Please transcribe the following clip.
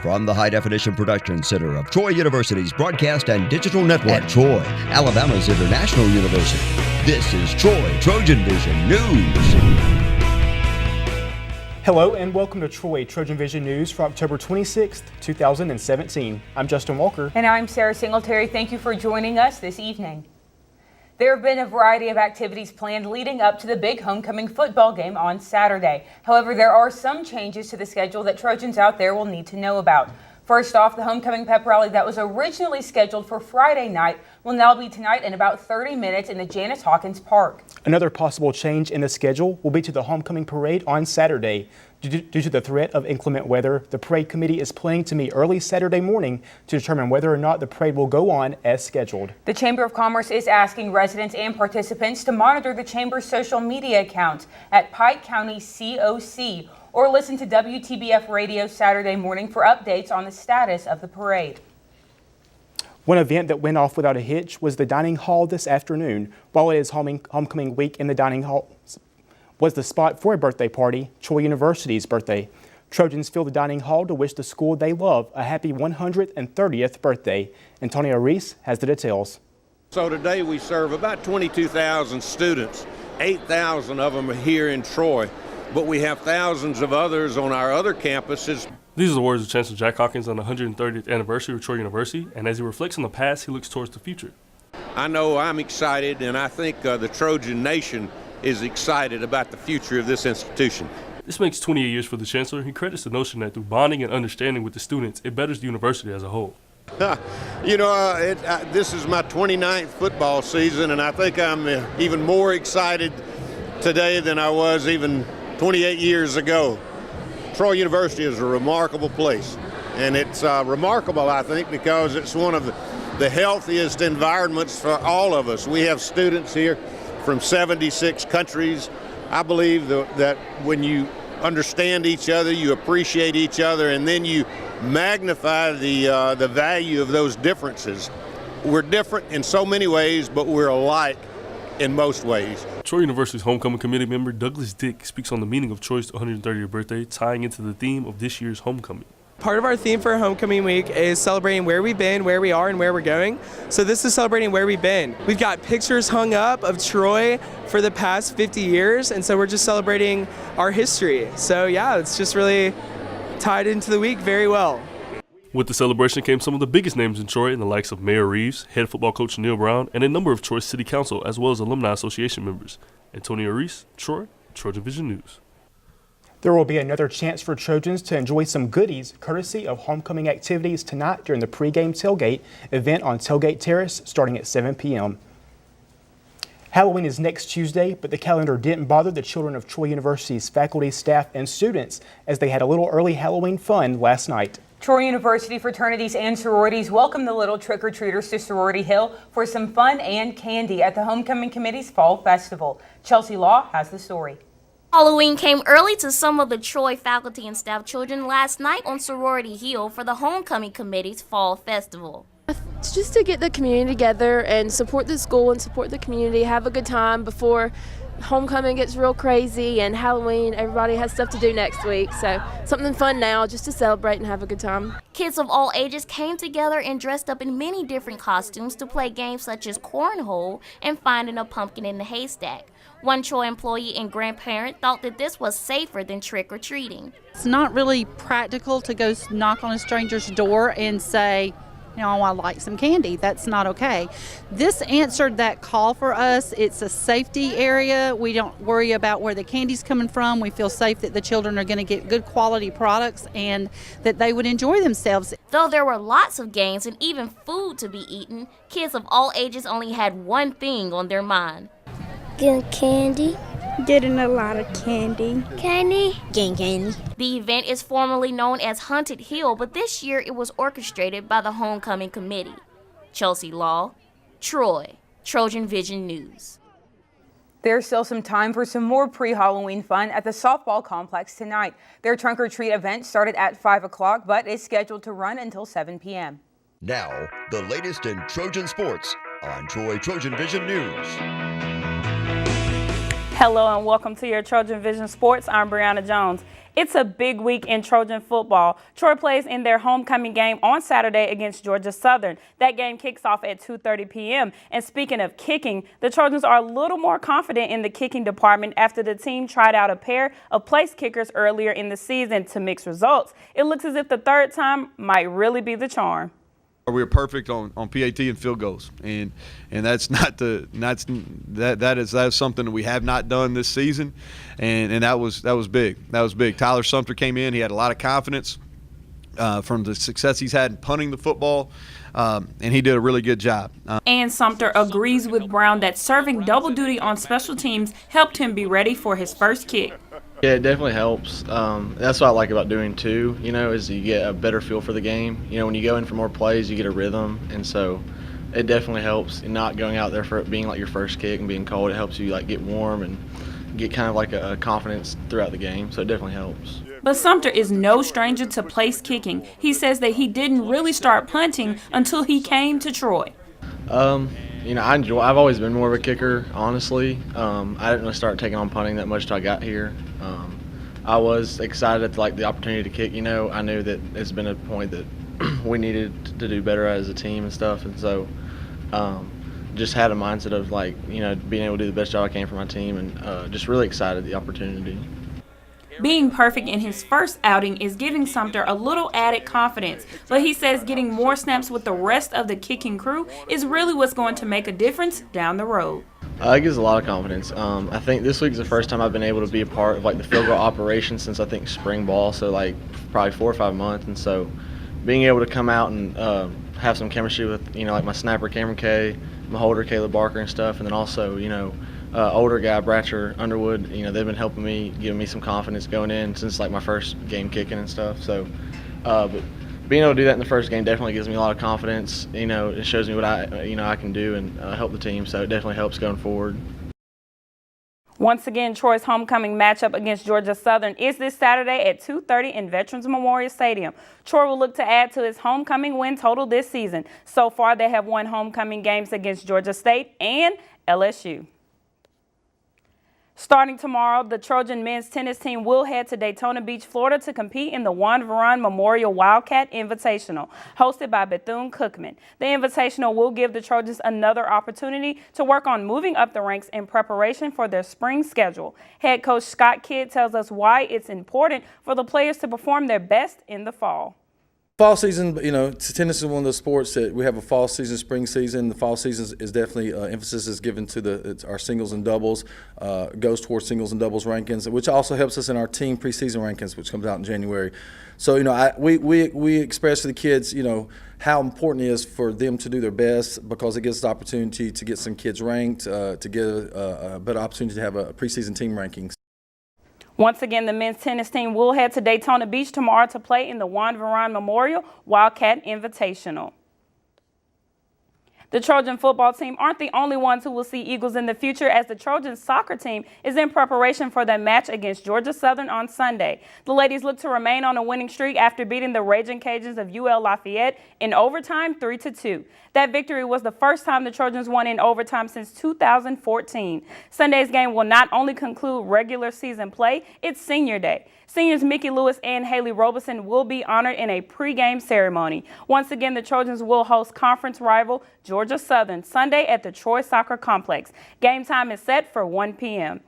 From the High Definition Production Center of Troy University's Broadcast and Digital Network, Troy, Alabama's International University, this is Troy TrojanVision News. Hello and welcome to Troy TrojanVision News for October 26th, 2017. I'm Justin Walker. And I'm Sarah Singletary. Thank you for joining us this evening. There have been a variety of activities planned leading up to the big homecoming football game on Saturday. However, there are some changes to the schedule that Trojans out there will need to know about. First off, the homecoming pep rally that was originally scheduled for Friday night will now be tonight in about 30 minutes in the Janice Hawkins Park. Another possible change in the schedule will be to the homecoming parade on Saturday. Due to the threat of inclement weather, the parade committee is planning to meet early Saturday morning to determine whether or not the parade will go on as scheduled. The Chamber of Commerce is asking residents and participants to monitor the Chamber's social media accounts at Pike County COC or listen to WTBF Radio Saturday morning for updates on the status of the parade. One event that went off without a hitch was the dining hall this afternoon. While it is homecoming week in the dining hall was the spot for a birthday party, Troy University's birthday. Trojans filled the dining hall to wish the school they love a happy 130th birthday. Antonio Reese has the details. So today we serve about 22,000 students. 8,000 of them are here in Troy, but we have thousands of others on our other campuses. These are the words of Chancellor Jack Hawkins on the 130th anniversary of Troy University, and as he reflects on the past, he looks towards the future. I know I'm excited, and I think the Trojan Nation is excited about the future of this institution. This makes 28 years for the Chancellor. He credits the notion that through bonding and understanding with the students, it betters the university as a whole. This is my 29th football season, and I think I'm even more excited today than I was even 28 years ago. Troy University is a remarkable place, and it's remarkable, I think, because it's one of the healthiest environments for all of us. We have students here from 76 countries. I believe that when you understand each other, you appreciate each other, and then you magnify the value of those differences. We're different in so many ways, but we're alike in most ways. Troy University's homecoming committee member Douglas Dick speaks on the meaning of Troy's 130th birthday, tying into the theme of this year's homecoming. Part of our theme for Homecoming Week is celebrating where we've been, where we are, and where we're going. So this is celebrating where we've been. We've got pictures hung up of Troy for the past 50 years, and so we're just celebrating our history. So yeah, it's just really tied into the week very well. With the celebration came some of the biggest names in Troy, in the likes of Mayor Reeves, head football coach Neil Brown, and a number of Troy City Council, as well as Alumni Association members. Antonio Reese, Troy, TrojanVision News. There will be another chance for Trojans to enjoy some goodies courtesy of homecoming activities tonight during the pregame tailgate event on Tailgate Terrace starting at 7 p.m. Halloween is next Tuesday, but the calendar didn't bother the children of Troy University's faculty, staff, and students as they had a little early Halloween fun last night. Troy University fraternities and sororities welcomed the little trick-or-treaters to Sorority Hill for some fun and candy at the Homecoming Committee's Fall Festival. Chelsea Law has the story. Halloween came early to some of the Troy faculty and staff children last night on Sorority Hill for the Homecoming Committee's Fall Festival. It's just to get the community together and support the school and support the community, have a good time before homecoming gets real crazy and Halloween, everybody has stuff to do next week. So something fun now just to celebrate and have a good time. Kids of all ages came together and dressed up in many different costumes to play games such as cornhole and finding a pumpkin in the haystack. One Troy employee and grandparent thought that this was safer than trick-or-treating. It's not really practical to go knock on a stranger's door and say, I like some candy. That's not okay. This answered that call for us. It's a safety area. We don't worry about where the candy's coming from. We feel safe that the children are going to get good quality products and that they would enjoy themselves. Though there were lots of games and even food to be eaten, kids of all ages only had one thing on their mind. Getting candy. Getting a lot of candy. Getting candy. The event is formally known as Haunted Hill, but this year it was orchestrated by the Homecoming Committee. Chelsea Law, Troy, TrojanVision News. There's still some time for some more pre-Halloween fun at the softball complex tonight. Their trunk-or-treat event started at 5 o'clock, but is scheduled to run until 7 p.m. Now, the latest in Trojan sports on Troy TrojanVision News. Hello and welcome to your TrojanVision Sports. I'm Brianna Jones. It's a big week in Trojan football. Troy plays in their homecoming game on Saturday against Georgia Southern. That game kicks off at 2:30 p.m. And speaking of kicking, the Trojans are a little more confident in the kicking department after the team tried out a pair of place kickers earlier in the season to mix results. It looks as if the third time might really be the charm. We were perfect on PAT and field goals, and that's not that is something that we have not done this season, and that was big. That was big. Tyler Sumter came in. He had a lot of confidence from the success he's had in punting the football, and he did a really good job. And Sumter agrees with Brown that serving double duty on special teams helped him be ready for his first kick. Yeah, it definitely helps. That's what I like about doing too, is you get a better feel for the game. When you go in for more plays, you get a rhythm, and so it definitely helps. And not going out there for it being like your first kick and being cold, it helps you like get warm and get kind of like a confidence throughout the game, so it definitely helps. But Sumter is no stranger to place kicking. He says that he didn't really start punting until he came to Troy. I've always been more of a kicker, honestly. I didn't really start taking on punting that much till I got here. I was excited at the opportunity to kick. I knew that it's been a point that we needed to do better as a team and stuff, and so just had a mindset of being able to do the best job I can for my team, and just really excited the opportunity. Being perfect in his first outing is giving Sumter a little added confidence, but he says getting more snaps with the rest of the kicking crew is really what's going to make a difference down the road. It gives a lot of confidence. I think this week's the first time I've been able to be a part of the field goal operation since I think spring ball, so probably 4 or 5 months, and so being able to come out and have some chemistry with my snapper Cameron Kay, my holder Caleb Barker and stuff, and then also older guy Bratcher Underwood, they've been helping me, giving me some confidence going in since my first game kicking and stuff. So, but being able to do that in the first game definitely gives me a lot of confidence. It shows me what I can do and help the team. So it definitely helps going forward. Once again, Troy's homecoming matchup against Georgia Southern is this Saturday at 2:30 in Veterans Memorial Stadium. Troy will look to add to his homecoming win total this season. So far, they have won homecoming games against Georgia State and LSU. Starting tomorrow, the Trojan men's tennis team will head to Daytona Beach, Florida to compete in the Juan Varane Memorial Wildcat Invitational, hosted by Bethune-Cookman. The Invitational will give the Trojans another opportunity to work on moving up the ranks in preparation for their spring schedule. Head coach Scott Kidd tells us why it's important for the players to perform their best in the fall. Fall season, tennis is one of those sports that we have a fall season, spring season. The fall season is definitely emphasis is given to our singles and doubles, goes towards singles and doubles rankings, which also helps us in our team preseason rankings, which comes out in January. So, we express to the kids, how important it is for them to do their best because it gives us the opportunity to get some kids ranked, to get a better opportunity to have a preseason team rankings. Once again, the men's tennis team will head to Daytona Beach tomorrow to play in the Juan Varane Memorial Wildcat Invitational. The Trojan football team aren't the only ones who will see Eagles in the future, as the Trojan soccer team is in preparation for their match against Georgia Southern on Sunday. The ladies look to remain on a winning streak after beating the Raging Cajuns of UL Lafayette in overtime 3-2. That victory was the first time the Trojans won in overtime since 2014. Sunday's game will not only conclude regular season play, it's senior day. Seniors Mickey Lewis and Haley Robeson will be honored in a pregame ceremony. Once again, the Trojans will host conference rival Georgia Southern Sunday at the Troy Soccer Complex. Game time is set for 1 p.m.